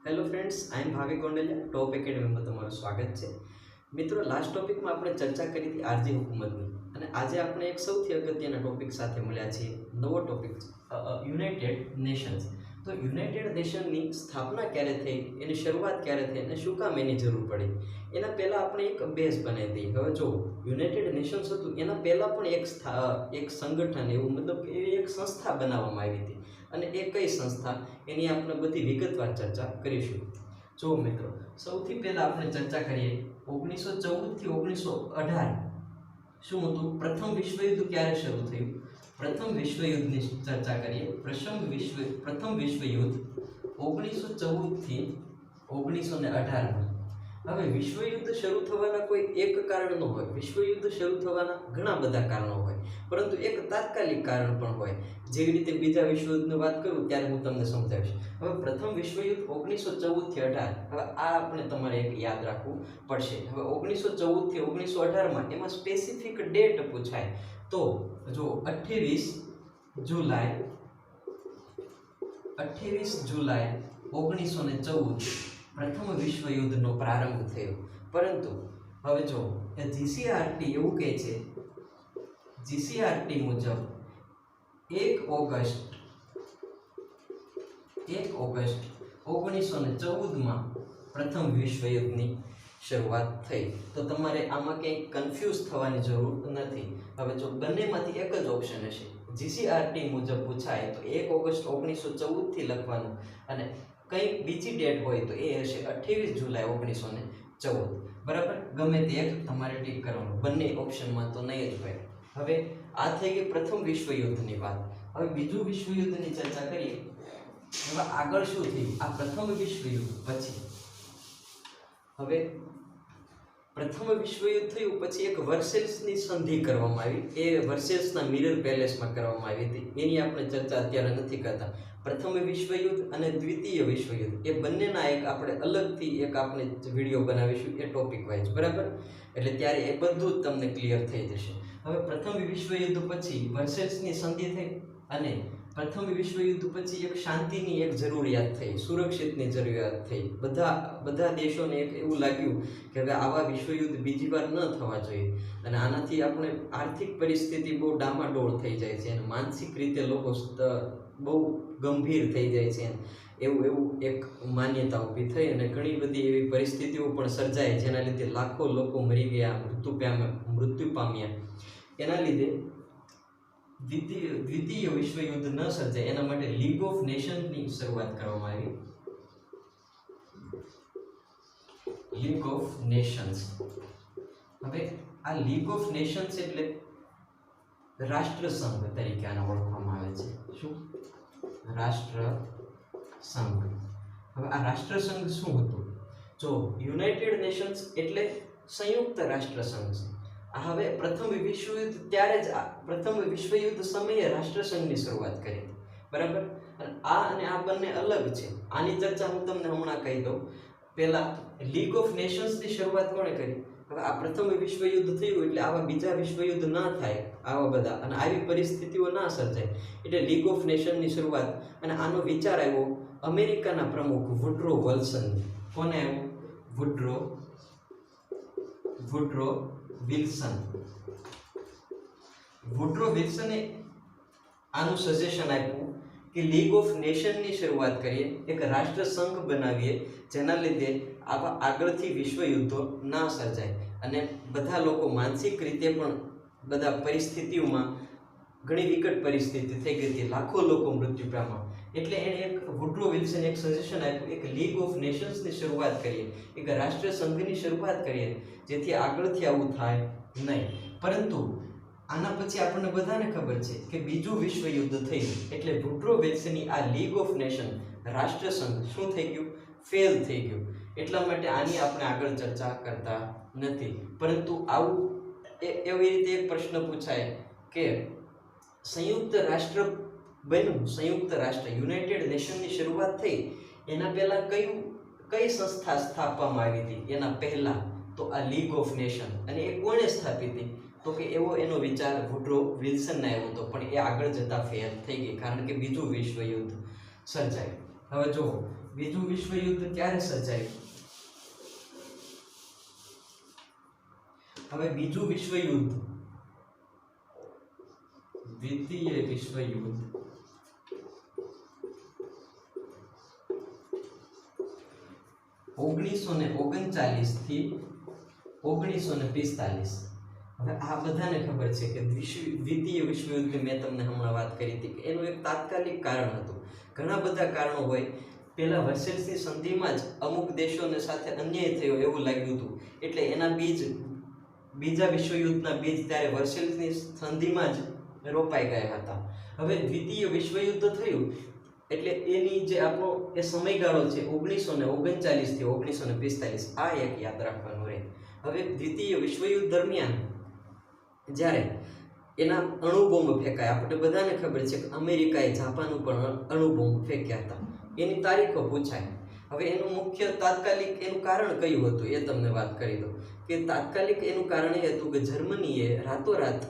Hello friends, આઈ એમ ભાવિક ગોંડલિયા. ટોપ એકેડમીમાં તમારું સ્વાગત છે. મિત્રો, લાસ્ટ ટોપિકમાં આપણે ચર્ચા કરી હતી આરજી હુકુમતની, અને આજે આપણે એક સૌથી અગત્યના ટોપિક સાથે મળ્યા છીએ. નવો ટોપિક છે યુનાઇટેડ નેશન્સ. તો યુનાઇટેડ નેશનની સ્થાપના ક્યારે થઈ, એની શરૂઆત ક્યારે થઈ અને શું કામ એની જરૂર પડી, એના પહેલાં આપણે એક બેઝ બનાવી દઈએ. હવે જો યુનાઇટેડ નેશન્સ હતું એના પહેલાં પણ એક સંગઠન એવું, મતલબ કે એક સંસ્થા બનાવવામાં આવી હતી. અને એ કઈ સંસ્થા, એની આપણે બધી વિગતવાર ચર્ચા કરીશું. જો મિત્રો, સૌથી પહેલા આપણે ચર્ચા કરીએ 1914 થી 1918 શું હતું, પ્રથમ વિશ્વયુદ્ધ ક્યારે શરૂ થયું. પ્રથમ વિશ્વયુદ્ધની ચર્ચા કરીએ. પ્રથમ વિશ્વયુદ્ધ 1914 થી 1918. હવે વિશ્વયુદ્ધ શરૂ થવાના કોઈ એક કારણ ન હોય. વિશ્વયુદ્ધ શરૂ થવાના ઘણા બધા કારણો હોય, પરંતુ એક તાત્કાલિક કારણ પણ હોય. જેવી રીતે બીજા વિશ્વયુદ્ધની વાત કરું ત્યારે હું તમને સમજાવીશ. હવે પ્રથમ વિશ્વયુદ્ધ 1914 થી 18. હવે આ આપણે તમારે એક યાદ રાખવું પડશે. હવે 1914 થી 1918 એમાં સ્પેસિફિક ડેટ પૂછાય તો જો 28 જુલાઈ 1914 પ્રથમ વિશ્વયુદ્ધનો પ્રારંભ થયો. પરંતુ હવે જો જીસીઆરટી એવું કહે છે, જીસીઆરટી મુજબ 1 ઓગસ્ટ 1914 પ્રથમ વિશ્વયુદ્ધની શરૂઆત થઈ. તો તમારે આમાં કંઈ કન્ફ્યુઝ થવાની જરૂર નથી. હવે જો બંનેમાંથી એક જ ઓપ્શન હશે. જીસીઆરટી મુજબ પૂછાય તો 1 ઓગસ્ટ 1914 થી લખવાનું, અને કંઈ બીજી ડેટ હોય તો એ હશે 28 જુલાઈ 1914. બરાબર, ગમે તે એક તમારે ટીક કરવાનું, બંને ઓપ્શનમાં તો નહીં જ હોય. હવે આ થઈ ગઈ પ્રથમ વિશ્વયુદ્ધની વાત. હવે બીજું વિશ્વયુદ્ધની ચર્ચા કરીએ. હવે આગળ શું થયું આ પ્રથમ વિશ્વયુદ્ધ પછી. હવે પ્રથમ વિશ્વયુદ્ધ થયું પછી એક વર્સેલ્સની સંધિ કરવામાં આવી. એ વર્સેલ્સના મિરર પેલેસમાં કરવામાં આવી હતી. એની આપણે ચર્ચા અત્યારે નથી કરતા. પ્રથમ વિશ્વયુદ્ધ અને દ્વિતીય વિશ્વયુદ્ધ એ બંનેના એક આપણે અલગથી એક આપણે વિડીયો બનાવીશું, એ ટોપિક વાઇઝ. બરાબર, એટલે ત્યારે એ બધું જ તમને ક્લિયર થઈ જશે. હવે પ્રથમ વિશ્વયુદ્ધ પછી વર્સેલ્સની સંધિ થઈ, અને પ્રથમ વિશ્વયુદ્ધ પછી એક શાંતિની એક જરૂરિયાત થઈ, સુરક્ષિતની જરૂરિયાત થઈ. બધા દેશોને એક એવું લાગ્યું કે હવે આવા વિશ્વયુદ્ધ બીજી વાર ન થવા જોઈએ, અને આનાથી આપણે આર્થિક પરિસ્થિતિ બહુ ડામાડોળ થઈ જાય છે, અને માનસિક રીતે લોકો બહુ ગંભીર થઈ જાય છે. એવું એક માન્યતા ઊભી થઈ, અને ઘણી બધી એવી પરિસ્થિતિઓ પણ સર્જાય જેના લીધે લાખો લોકો મરી ગયા, મૃત્યુ પામ્યા. એના લીધે દ્વિતીય વિશ્વયુદ્ધ ન સર્જાય એના માટે લીગ ઓફ નેશન્સની શરૂઆત કરવામાં આવી. League of Nations. હવે આ લીગ ઓફ નેશન્સ એટલે રાષ્ટ્રસંઘ તરીકે આને ઓળખવામાં આવે છે. શું? રાષ્ટ્રસંઘ. હવે આ રાષ્ટ્રસંઘ શું હતું? જો યુનાઇટેડ નેશન્સ એટલે સંયુક્ત રાષ્ટ્રસંઘ છે. હવે પ્રથમ વિશ્વયુદ્ધ ત્યારે જ પ્રથમ વિશ્વયુદ્ધ સમયે રાષ્ટ્રસંઘની શરૂઆત કરી. બરાબર, અને આ બંને અલગ છે. આની ચર્ચા હું તમને હમણાં કહી દઉં. પહેલા લીગ ઓફ નેશન્સની શરૂઆત કોણે કરી? હવે આ પ્રથમ વિશ્વયુદ્ધ થયું એટલે આવા બીજા વિશ્વયુદ્ધ ના થાય, આવા બધા, અને આવી પરિસ્થિતિઓ ના સર્જાય, એટલે લીગ ઓફ નેશનની શરૂઆત. અને આનો વિચાર આવ્યો અમેરિકાના પ્રમુખ વુડ્રો વિલ્સન. કોને આવ્યો? Woodrow Wilson. વુડ્રો વિલ્સને આનું સજેશન આપ્યું કે લીગ ઓફ નેશનની શરૂઆત કરીએ, એક રાષ્ટ્રસંઘ બનાવીએ, જેના લીધે આવા આગળથી વિશ્વયુદ્ધો ના સર્જાય, અને બધા લોકો માનસિક રીતે પણ બધા પરિસ્થિતિઓમાં ઘણી વિકટ પરિસ્થિતિ થઈ ગઈ હતી, લાખો લોકો મૃત્યુ પામ્યા. એટલે એણે વુડ્રો વિલ્સને એક સજેશન આપ્યું, એક લીગ ઓફ નેશન્સની શરૂઆત કરીએ, એક રાષ્ટ્રસંઘની શરૂઆત કરીએ, જેથી આગળથી આવું થાય નહીં. પરંતુ આના પછી આપણને બધાને ખબર છે કે બીજું વિશ્વયુદ્ધ થયું, એટલે વુડ્રો વિલ્સનની આ લીગ ઓફ નેશન રાષ્ટ્રસંઘ શું થઈ ગયું? ફેલ થઈ ગયું. એટલા માટે આની આપણે આગળ ચર્ચા કરતા નથી. પરંતુ આવું એવી રીતે એક પ્રશ્ન પૂછાય કે સંયુક્ત રાષ્ટ્ર બન્યું, સંયુક્ત રાષ્ટ્ર યુનાઇટેડ નેશનની શરૂઆત થઈ, એના પહેલા કઈ સંસ્થા સ્થાપવામાં આવી હતી? એના પહેલા તો આ લીગ ઓફ નેશન. અને એ કોણે સ્થાપી હતી? તો કે એનો વિચાર વુડ્રો વિલ્સનને આવ્યો હતો, પણ એ આગળ જતા ફેલ થઈ ગઈ, કારણ કે બીજું વિશ્વયુદ્ધ સર્જાયું. હવે જો બીજું વિશ્વયુદ્ધ ક્યારે સર્જાયું? હવે બીજું વિશ્વયુદ્ધ, દ્વિતીય વિશ્વયુદ્ધ 1939 થી 1945. હવે આ બધાને ખબર છે કે દ્વિતીય વિશ્વયુદ્ધ મેં તમને હમણાં વાત કરી હતી કે એનું એક તાત્કાલિક કારણ હતું. ઘણા બધા કારણો હોય. પહેલા વર્સેલ્સની સંધિમાં જ અમુક દેશોને સાથે અન્યાય થયો એવું લાગ્યું હતું, એટલે એના બીજ બીજા વિશ્વયુદ્ધના બીજ ત્યારે વર્સેલ્સની સંધિમાં જ રોપાઈ ગયા હતા. હવે દ્વિતીય વિશ્વયુદ્ધ થયું એટલે એની જે આપણો એ સમયગાળો છે 1939 થી 1945, આ એક યાદ રાખવાનું રહે. હવે દ્વિતીય વિશ્વયુદ્ધ દરમિયાન જ્યારે એના અણુબોમ્બ ફેંકાય, આપણે બધાને ખબર છે કે અમેરિકાએ જાપાન ઉપર અણુબોમ્બ ફેંક્યા હતા. એની તારીખો પૂછાય. હવે એનું મુખ્ય તાત્કાલિક એનું કારણ કયું હતું એ તમને વાત કરી દો કે તાત્કાલિક એનું કારણ એ હતું કે જર્મનીએ રાતોરાત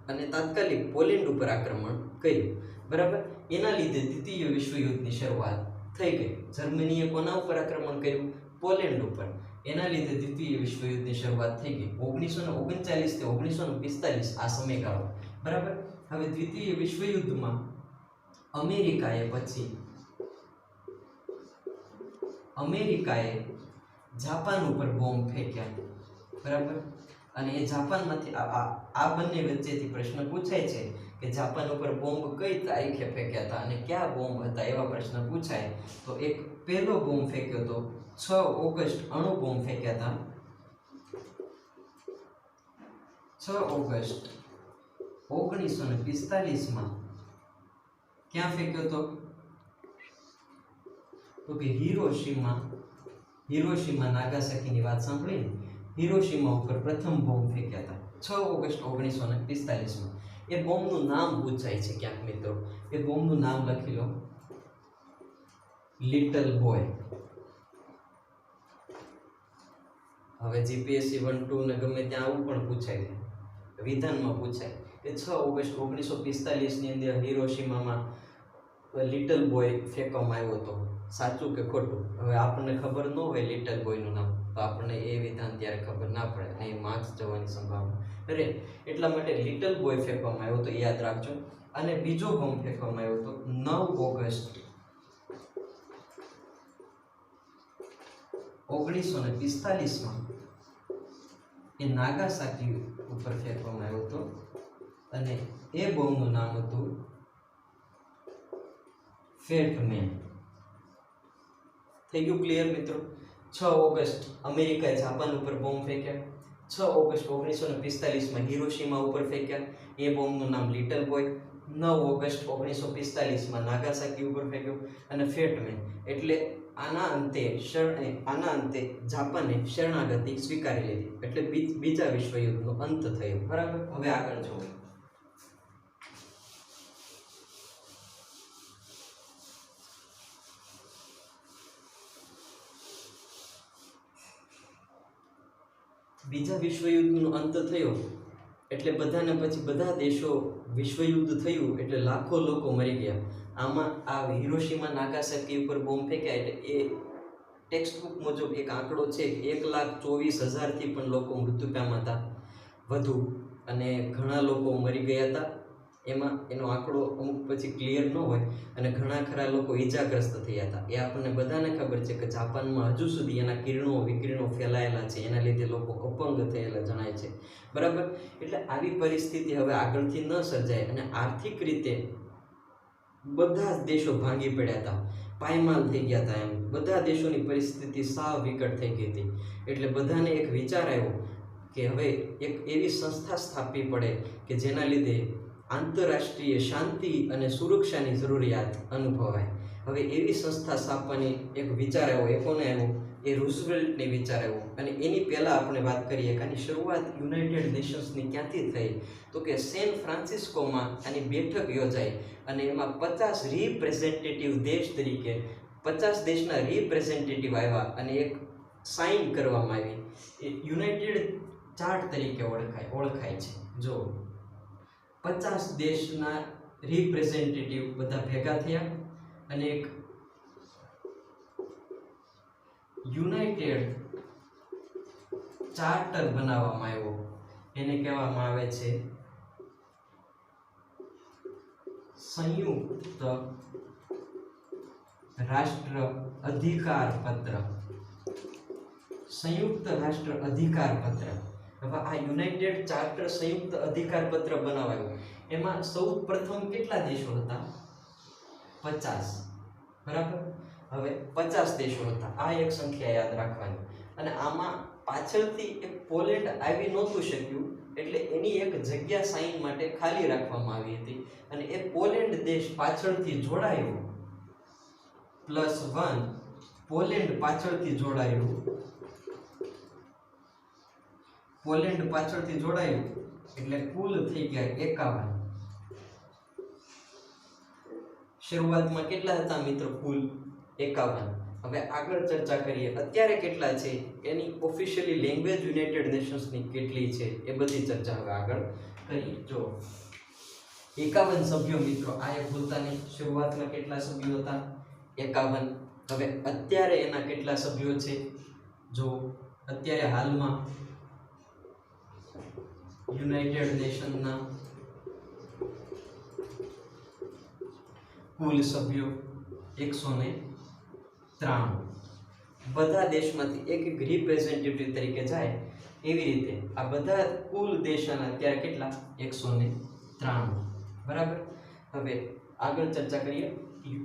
અને તાત્કાલિક પોલેન્ડ ઉપર આક્રમણ કર્યું. બરાબર, એના લીધે દ્વિતીય વિશ્વયુદ્ધની શરૂઆત થઈ ગઈ. જર્મનીએ કોના ઉપર આક્રમણ કર્યું? પોલેન્ડ ઉપર. એના લીધે દ્વિતીય વિશ્વયુદ્ધની શરૂઆત થઈ ગઈ 1939 થી 1945, આ સમયગાળો. બરાબર, હવે દ્વિતીય વિશ્વયુદ્ધમાં અમેરિકાએ જાપાન ઉપર બોમ્બ ફેંક્યા. બરાબર, અને એ જાપાનમાંથી આ બંને વચ્ચેથી પ્રશ્ન પૂછાય છે કે જાપાન ઉપર બોમ્બ કઈ તારીખે ફેંક્યા હતા અને ક્યાં બોમ્બ હતા, એવા પ્રશ્ન પૂછાય. તો એક પહેલો બોમ્બ ફેંક્યો હતો 6 ઓગસ્ટ, અણુ બોમ્બ ફેંક્યા હતા 6 ઓગસ્ટ 1945 ક્યાં ફેંક્યો હતો? તો કે હિરોશીમા નાગાસાકીની વાત સાંભળીને હિરોશીમા ઉપર પ્રથમ બોમ્બ ફેંક્યા હતા 6 ઓગસ્ટ 1945. એ બોમ્બનું નામ પૂછાય છે ક્યાંક મિત્રો. એ બોમ્બનું નામ લખી લો, લિટલ બોય. હવે જીપીએસસી 1, 2 ને ગમે ત્યાં આવું પણ પૂછાય છે, વિધાનમાં પૂછાય કે 6 ઓગસ્ટ 1945 ની અંદર હિરોશીમામાં લિટલ બોય ફેંકવામાં આવ્યો હતો. સાચું કે ખોટું? હવે આપણને ખબર ન હોય લિટલ બોયનું નામ, તો આપણને એ વિધાન ત્યારે ખબર ના પડે અને એ માર્ક્સ જવાની સંભાવના રહે. એટલા માટે લિટલ બોય ફેંકવામાં આવ્યો તો યાદ રાખજો. અને બીજો બોમ્બ ફેંકવામાં આવ્યો હતો 9 ઓગસ્ટ 1945 એ નાગાસાકી ઉપર ફેંકવામાં આવ્યો હતો અને એ બોમ્બનું નામ હતું ફેટ મેન. થઈ ગયું ક્લિયર મિત્રો? 6 ઓગસ્ટ અમેરિકાએ જાપાન ઉપર બોમ્બ ફેંક્યા, 6 ઓગસ્ટ 1945 હિરોશીમા ઉપર ફેંક્યા, એ બોમ્બનું નામ લિટલ બોય. 9 ઓગસ્ટ 1945 નાગાસાકી ઉપર ફેંક્યો અને ફેટ મેન. એટલે આના અંતે જાપાને શરણાગતિ સ્વીકારી લીધી, એટલે બીજા વિશ્વયુદ્ધનો અંત થયો. બરાબર, હવે આગળ જોવો. બીજા વિશ્વયુદ્ધનો અંત થયો એટલે બધાને પછી બધા દેશો વિશ્વયુદ્ધ થયું એટલે લાખો લોકો મરી ગયા. આમાં આ હિરોશીમા નાગાસાકી ઉપર બોમ્બ ફેંક્યા એટલે એ ટેક્સ્ટ બુક મુજબ એક આંકડો છે 1,24,000 થી પણ લોકો મૃત્યુ પામ્યા હતા વધુ, અને ઘણા લોકો મરી ગયા હતા. એમાં એનો આંકડો અમુક પછી ક્લિયર ન હોય અને ઘણા ખરા લોકો ઈજાગ્રસ્ત થયા હતા. એ આપણને બધાને ખબર છે કે જાપાનમાં હજુ સુધી એના વિકિરણો ફેલાયેલા છે, એના લીધે લોકો અપંગ થયેલા જણાય છે. બરાબર, એટલે આવી પરિસ્થિતિ હવે આગળથી ન સર્જાય અને આર્થિક રીતે બધા જ દેશો ભાંગી પડ્યા હતા, પાયમાલ થઈ ગયા હતા. એમ બધા દેશોની પરિસ્થિતિ સાવ વિકટ થઈ ગઈ હતી. એટલે બધાને એક વિચાર આવ્યો કે હવે એક એવી સંસ્થા સ્થાપવી પડે કે જેના લીધે આંતરરાષ્ટ્રીય શાંતિ અને સુરક્ષાની જરૂરિયાત અનુભવાય. હવે એવી સંસ્થા સ્થાપવાની એક વિચાર આવ્યો. એ કોને આવ્યો? એ રૂઝવેલ્ટને વિચાર આવ્યો. અને એની પહેલાં આપણે વાત કરીએ કે આની શરૂઆત યુનાઇટેડ નેશન્સની ક્યાંથી થઈ? તો કે સેન ફ્રાન્સિસ્કોમાં આની બેઠક યોજાઈ અને એમાં 50 રિપ્રેઝેન્ટેટિવ દેશ તરીકે 50 દેશના રિપ્રેઝેન્ટેટિવ આવ્યા અને એક સાઇન કરવામાં આવી. એ યુનાઇટેડ ચાર્ટ તરીકે ઓળખાય છે. જો 50 દેશના રિપ્રેઝેન્ટેટિવ બધા ભેગા થયા અને એક યુનાઇટેડ ચાર્ટર બનાવવામાં આવ્યો, એને કહેવામાં આવે છે સંયુક્ત રાષ્ટ્ર અધિકાર પત્ર. સંયુક્ત રાષ્ટ્ર અધિકાર પત્ર. હવે આ યુનાઇટેડ ચાર્ટર સંયુક્ત અધિકાર પત્ર બનાવાયું, એમાં સૌ પ્રથમ કેટલા દેશો હતા? 50. બરાબર. હવે 50 દેશો હતા, આ એક સંખ્યા યાદ રાખવાની. અને આમાં પાછળથી એક પોલેન્ડ આવી નહોતું શક્યું, એટલે એની એક જગ્યા સાઇન માટે ખાલી રાખવામાં આવી હતી, અને એ પોલેન્ડ દેશ પાછળથી જોડાયો. +1 પોલેન્ડ પાછળથી જોડાયું. પોલેન્ડ પાછળથી જોડાયું એટલે કુલ થઈ ગયા 51. શરૂઆતમાં કેટલા હતા મિત્રો? કુલ 51. હવે આગળ ચર્ચા કરીએ અત્યારે કેટલા છે, એની ઓફિશિયલી લેંગ્વેજ યુનાઇટેડ નેશન્સની કેટલી છે એ બધી ચર્ચા હવે આગળ કરીએ. જો 51 સભ્યો મિત્રો, આ એક ભૂલતા નહીં. શરૂઆતમાં કેટલા સભ્યો હતા? 51. હવે અત્યારે એના કેટલા સભ્યો છે? જો અત્યારે હાલમાં યુનાઇટેડ નેશનના કુલ સભ્યો 193. બધા દેશમાંથી એક એક રિપ્રેઝેન્ટેટિવ તરીકે જાય, એવી રીતે આ બધા કુલ દેશના અત્યારે કેટલા? 193. બરાબર. હવે આગળ ચર્ચા કરીએ.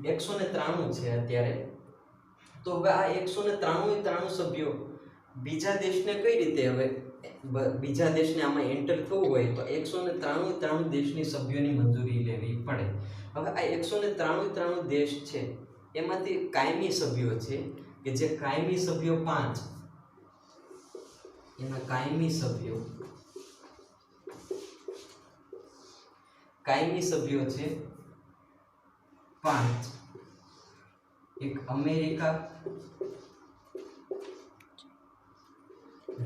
193 છે અત્યારે. તો હવે આ 193 સભ્યો બીજા દેશને કઈ રીતે, હવે બીજા દેશને આમાં એન્ટર થવું હોય તો 193 દેશની સભ્યોની મંજૂરી લેવી પડે. હવે આ 193 દેશ છે, એમાંથી કાયમી સભ્યો છે કે જે કાયમી સભ્યો 5, એના કાયમી સભ્યો છે 5. એક અમેરિકા,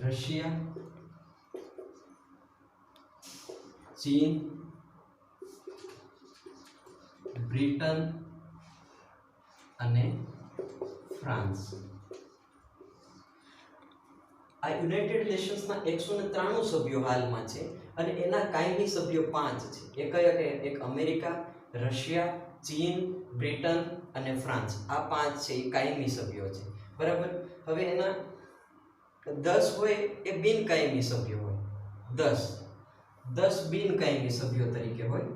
રશિયા, ચીન, બ્રિટન અને ફ્રાન્સ. આ યુનાઇટેડ નેશન્સના 193 સભ્યો હાલમાં છે, અને એના કાયમી સભ્યો 5 છે. એ કયા કયા? એક અમેરિકા, રશિયા, ચીન, બ્રિટન અને ફ્રાન્સ. આ 5 છે એ કાયમી સભ્યો છે. બરાબર. હવે એના 10 હોય એ બિનકાયમી સભ્યો હોય. 10 બિનકાયમી સભ્યો તરીકે હોય.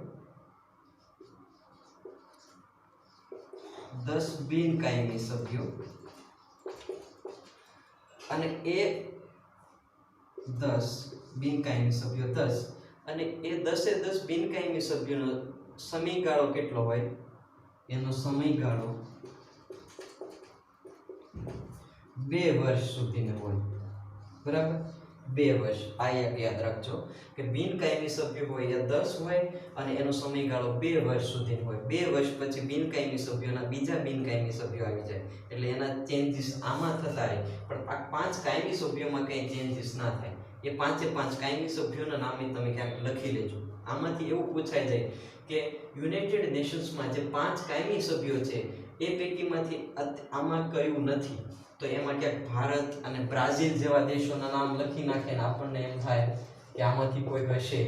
10 બિનકાયમી સભ્યો, અને એ 10 બિનકાયમી સભ્યો 10, અને એ 10 બિનકાયમી સભ્યોનો સમયગાળો કેટલો હોય? એનો સમયગાળો 2 વર્ષ સુધીનો હોય. બરાબર. 2 વર્ષ. આ એક યાદ રાખજો કે બિનકાયમી સભ્ય હોય એ 10 હોય, અને એનો સમયગાળો 2 વર્ષ સુધીનો હોય. 2 વર્ષ પછી બિનકાયમી સભ્યોના બીજા બિનકાયમી સભ્યો આવી જાય, એટલે એના ચેન્જીસ આમાં થતા રહે. પણ આ 5 કાયમી સભ્યોમાં કંઈ ચેન્જીસ ના થાય. એ 5 કાયમી સભ્યોના નામે તમે ક્યાંક લખી લેજો. આમાંથી એવું પૂછાઈ જાય કે યુનાઇટેડ નેશન્સમાં જે 5 કાયમી સભ્યો છે એ પૈકીમાંથી આમાં કયું નથી, તો એમાં ક્યાંક ભારત અને બ્રાઝિલ જેવા દેશોના નામ લખી નાખે ને આપણને એમ થાય કે આમાંથી કોઈ હશે,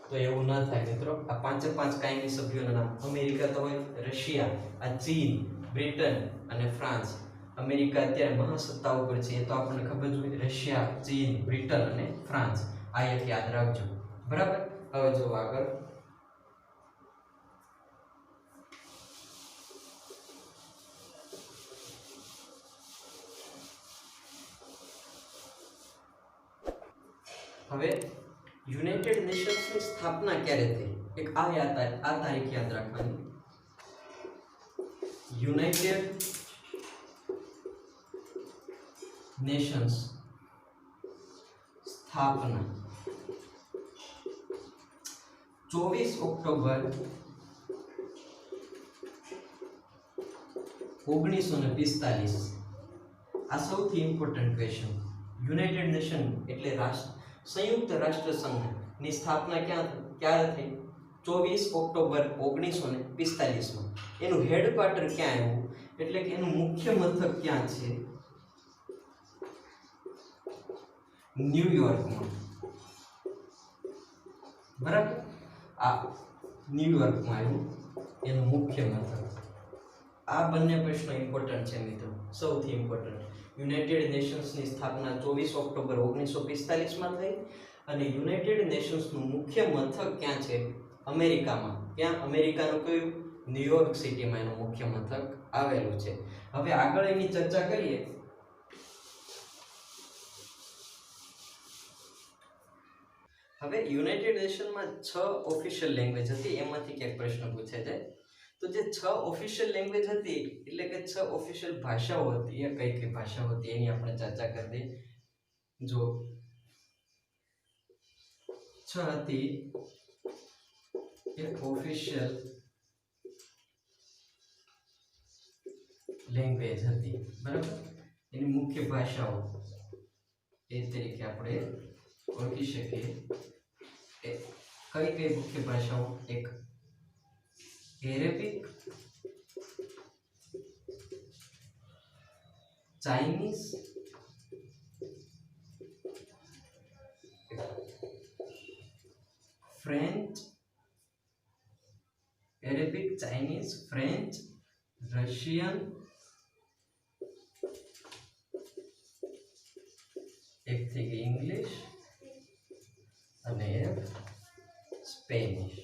તો એવું ન થાય મિત્રો. આ 5 કાયમી સભ્યોના નામ અમેરિકા તો હોય, રશિયા, આ ચીન, બ્રિટન અને ફ્રાન્સ. અમેરિકા અત્યારે મહાસત્તા ઉપર છે, એ તો આપણને ખબર જ હોય. રશિયા, ચીન, બ્રિટન અને ફ્રાન્સ. આ એક યાદ રાખજો. બરાબર. હવે જો આગળ હવે યુનાઇટેડ નેશન્સની સ્થાપના ક્યારે થઈ? એક આ તારીખ યાદ રાખવાની. યુનાઇટેડ નેશન્સ સ્થાપના 24 ઓક્ટોબર 1945. આ સૌથી ઇમ્પોર્ટન્ટ ક્વેશ્ચન. યુનાઇટેડ નેશન એટલે સંયુક્ત રાષ્ટ્ર સંઘની સ્થાપના ક્યારે થઈ? 24 ઓક્ટોબર 1945 માં. એનું હેડક્વાર્ટર ક્યાં આવ્યું, એટલે કે એનું મુખ્ય મથક ક્યાં છે? ન્યુયોર્કમાં, બરાબર. આ ન્યુયોર્કમાં આવ્યું એનું મુખ્ય મથક. આ બંને પ્રશ્નો ઇમ્પોર્ટન્ટ છે મિત્રો, સૌથી ઇમ્પોર્ટન્ટ. યુનાઇટેડ નેશન્સની સ્થાપના 24 ઓક્ટોબર 1945માં થઈ અને યુનાઇટેડ નેશન્સનું મુખ્ય મથક ક્યાં છે? અમેરિકામાં. ક્યાં? અમેરિકાનું કયું? ન્યુયોર્ક સિટીમાં એનું મુખ્ય મથક આવેલું છે. હવે આગળ એની ચર્ચા કરીએ. હવે યુનાઇટેડ નેશનમાં 6 ઓફિશિયલ લેંગ્વેજ હતી, એમાંથી ક્યાંક પ્રશ્ન પૂછાય છે. તો જે 6 ઓફિશિયલ લેંગ્વેજ હતી એટલે કે 6 ઓફિશિયલ ભાષાઓ હતી, એ કઈ કઈ ભાષાઓ હતી એની આપણે ચર્ચા કરી દઈએ. જો 6 હતી એ ઓફિશિયલ લેંગ્વેજ હતી, બરાબર. એની મુખ્ય ભાષાઓ એ તરીકે આપણે ઓળખી શકીએ. કઈ કઈ મુખ્ય ભાષાઓ? એક Arabic, Chinese, French, Arabic, Chinese, French, Russian, એક થઈ ગઈ ઇંગ્લિશ અને એક સ્પેનિશ.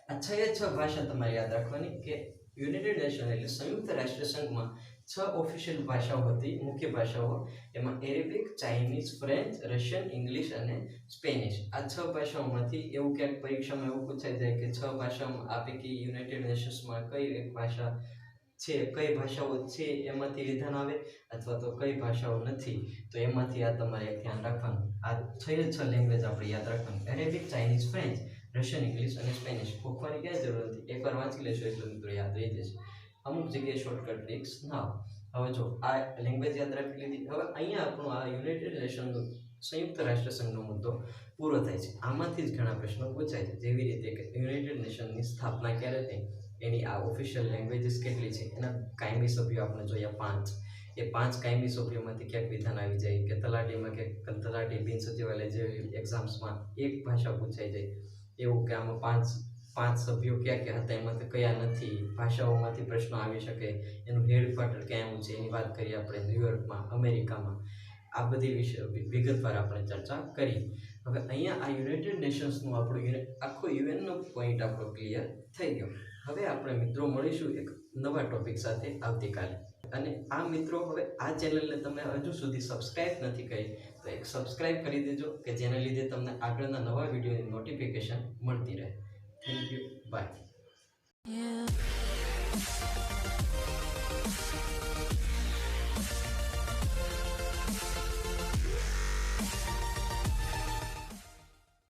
આ 6 ભાષા તમારે યાદ રાખવાની કે યુનાઇટેડ નેશન એટલે સંયુક્ત રાષ્ટ્ર સંઘમાં 6 ઓફિશિયલ ભાષાઓ હતી, મુખ્ય ભાષાઓ. એમાં Arabic, Chinese, French, Russian, English અને સ્પેનિશ. આ 6 ભાષાઓમાંથી એવું ક્યાંક પરીક્ષામાં એવું પૂછાઈ જાય કે 6 ભાષામાં આ પૈકી યુનાઇટેડ નેશન્સમાં કઈ એક ભાષા છે, કઈ ભાષાઓ છે એમાંથી વિધાન આવે અથવા તો કઈ ભાષાઓ નથી, તો એમાંથી આ તમારે ધ્યાન રાખવાનું. આ 6 લેંગ્વેજ આપણે યાદ રાખવાની: Arabic, Chinese, French, Russian, English અને સ્પેનિશ. ગોખવાની ક્યાંય જરૂર નથી, એકવાર વાંચી લેશો એટલે મિત્રો યાદ રહી જશે. અમુક જગ્યાએ શોર્ટકટ ટ્રિક્સ ના. હવે જો આ લેંગ્વેજ યાદ રાખી લીધી. હવે અહીંયા આપણું આ યુનાઇટેડ નેશનનું સંયુક્ત રાષ્ટ્ર સંઘનો મુદ્દો પૂરો થાય છે. આમાંથી જ ઘણા પ્રશ્નો પૂછાય છે, જેવી રીતે કે યુનાઇટેડ નેશનની સ્થાપના ક્યારે થઈ, એની આ ઓફિશિયલ લેંગ્વેજીસ કેટલી છે, એના કાયમી સભ્યો આપણે જોયા 5. એ 5 કાયમી સભ્યોમાંથી ક્યાંક વિધાન આવી જાય કે તલાટીમાં કે તલાટી બિન સચિવાલય જેવી એક્ઝામ્સમાં એક ભાષા પૂછાઈ જાય, એવું કે આમાં 5 સભ્યો ક્યાં ક્યાં હતા, એમાંથી કયા નથી, ભાષાઓમાંથી પ્રશ્નો આવી શકે, એનું હેડક્વાર્ટર ક્યાં આવ્યું છે એની વાત કરીએ આપણે, ન્યુયોર્કમાં, અમેરિકામાં. આ બધી વિશે વિગતવાર આપણે ચર્ચા કરી. હવે અહીંયા આ યુનાઇટેડ નેશન્સનું આપણું આખો યુએનનો પોઈન્ટ આપણો ક્લિયર થઈ ગયો. હવે આપણે મિત્રો મળીશું એક નવા ટોપિક સાથે આવતીકાલે. અને આ મિત્રો, હવે આ ચેનલને તમે હજુ સુધી સબસ્ક્રાઇબ નથી કરી તો એક સબસ્ક્રાઇબ કરી દેજો કે જેના લીધે તમને આગળના નવા વિડીયોની નોટિફિકેશન મળતી રહે. Thank you, by.